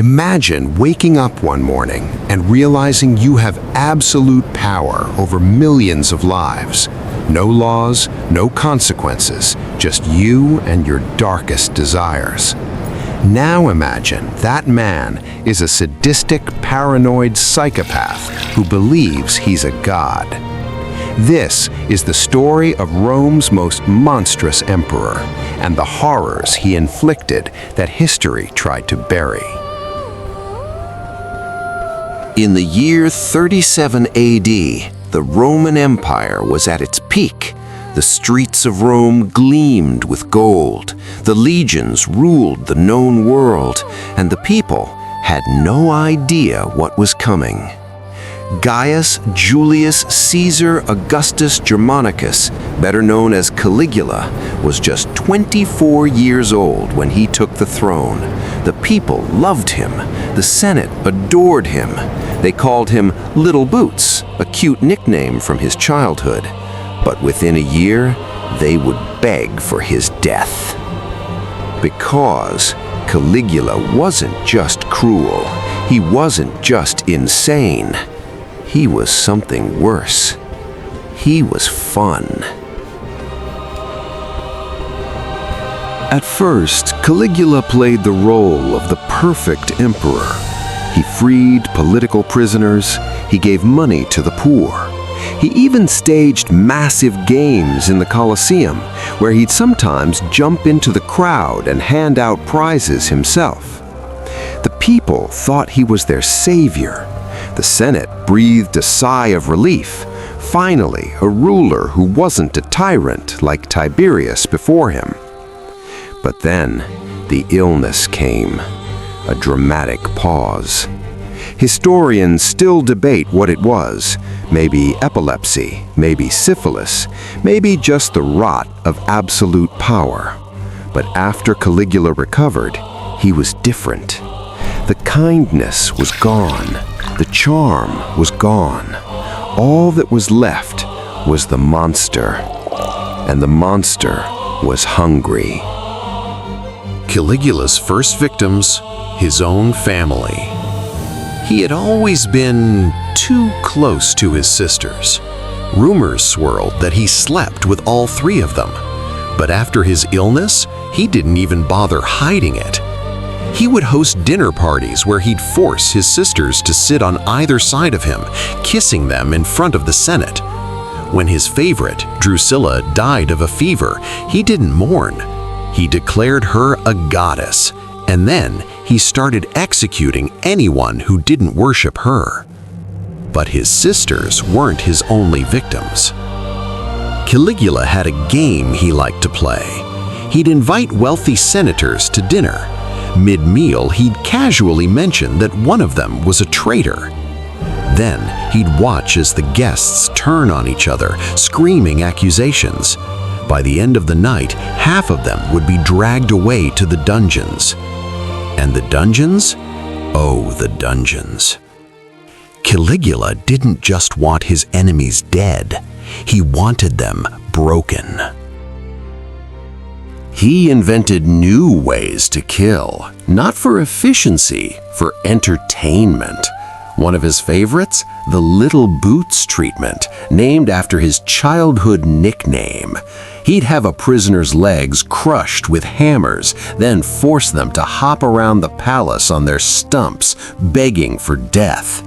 Imagine waking up one morning and realizing you have absolute power over millions of lives. No laws, no consequences, just you and your darkest desires. Now imagine that man is a sadistic, paranoid psychopath who believes he's a god. This is the story of Rome's most monstrous emperor and the horrors he inflicted that history tried to bury. In the year 37 AD, the Roman Empire was at its peak. The streets of Rome gleamed with gold, the legions ruled the known world, and the people had no idea what was coming. Gaius Julius Caesar Augustus Germanicus, better known as Caligula, was just 24 years old when he took the throne. The people loved him. The Senate adored him. They called him Little Boots, a cute nickname from his childhood. But within a year, they would beg for his death. Because Caligula wasn't just cruel. He wasn't just insane. He was something worse. He was fun. At first, Caligula played the role of the perfect emperor. He freed political prisoners. He gave money to the poor. He even staged massive games in the Colosseum, where he'd sometimes jump into the crowd and hand out prizes himself. The people thought he was their savior. The Senate breathed a sigh of relief. Finally, a ruler who wasn't a tyrant like Tiberius before him. But then, the illness came. A dramatic pause. Historians still debate what it was. Maybe epilepsy, maybe syphilis, maybe just the rot of absolute power. But after Caligula recovered, he was different. The kindness was gone. The charm was gone. All that was left was the monster. And the monster was hungry. Caligula's first victims, his own family. He had always been too close to his sisters. Rumors swirled that he slept with all three of them. But after his illness, he didn't even bother hiding it. He would host dinner parties where he'd force his sisters to sit on either side of him, kissing them in front of the Senate. When his favorite, Drusilla, died of a fever, he didn't mourn. He declared her a goddess, and then he started executing anyone who didn't worship her. But his sisters weren't his only victims. Caligula had a game he liked to play. He'd invite wealthy senators to dinner. Mid-meal, he'd casually mention that one of them was a traitor. Then he'd watch as the guests turn on each other, screaming accusations. By the end of the night, half of them would be dragged away to the dungeons. And the dungeons? Oh, the dungeons. Caligula didn't just want his enemies dead. He wanted them broken. He invented new ways to kill, not for efficiency, for entertainment. One of his favorites, the Little Boots treatment, named after his childhood nickname. He'd have a prisoner's legs crushed with hammers, then force them to hop around the palace on their stumps, begging for death.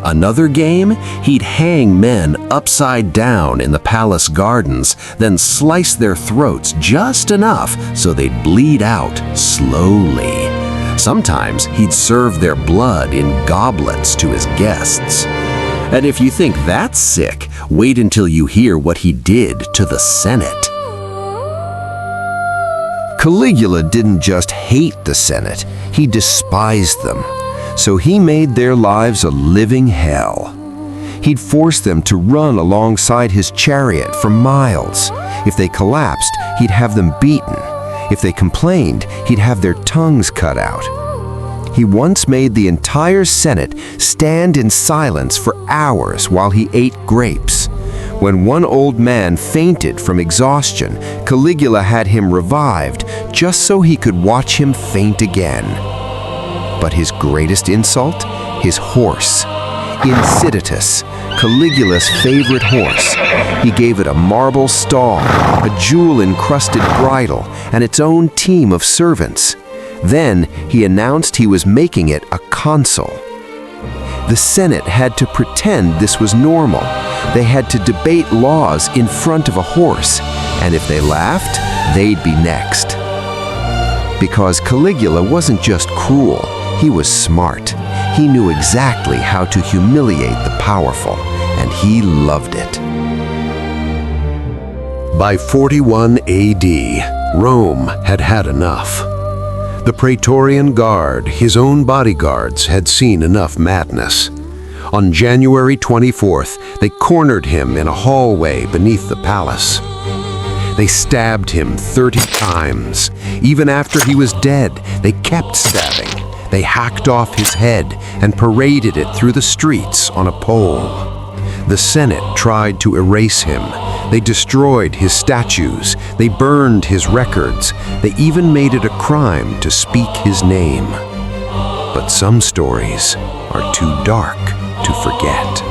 Another game, he'd hang men upside down in the palace gardens, then slice their throats just enough so they'd bleed out slowly. Sometimes he'd serve their blood in goblets to his guests. And if you think that's sick, wait until you hear what he did to the Senate. Caligula didn't just hate the Senate, he despised them. So he made their lives a living hell. He'd force them to run alongside his chariot for miles. If they collapsed, he'd have them beaten. If they complained, he'd have their tongues cut out. He once made the entire Senate stand in silence for hours while he ate grapes. When one old man fainted from exhaustion, Caligula had him revived just so he could watch him faint again. But his greatest insult? His horse. Insiditus, Caligula's favorite horse. He gave it a marble stall, a jewel-encrusted bridle, and its own team of servants. Then he announced he was making it a consul. The Senate had to pretend this was normal. They had to debate laws in front of a horse, and if they laughed, they'd be next. Because Caligula wasn't just cruel, he was smart. He knew exactly how to humiliate the powerful, and he loved it. By 41 AD, Rome had had enough. The Praetorian Guard, his own bodyguards, had seen enough madness. On January 24th, they cornered him in a hallway beneath the palace. They stabbed him 30 times. Even after he was dead, they kept stabbing. They hacked off his head and paraded it through the streets on a pole. The Senate tried to erase him. They destroyed his statues. They burned his records. They even made it a crime to speak his name. But some stories are too dark to forget.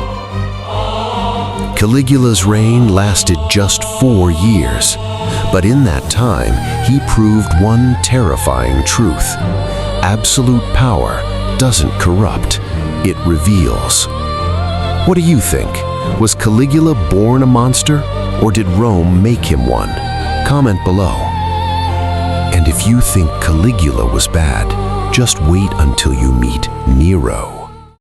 Caligula's reign lasted just 4 years, but in that time he proved one terrifying truth. Absolute power doesn't corrupt, it reveals. What do you think? Was Caligula born a monster, or did Rome make him one? Comment below. And if you think Caligula was bad, just wait until you meet Nero.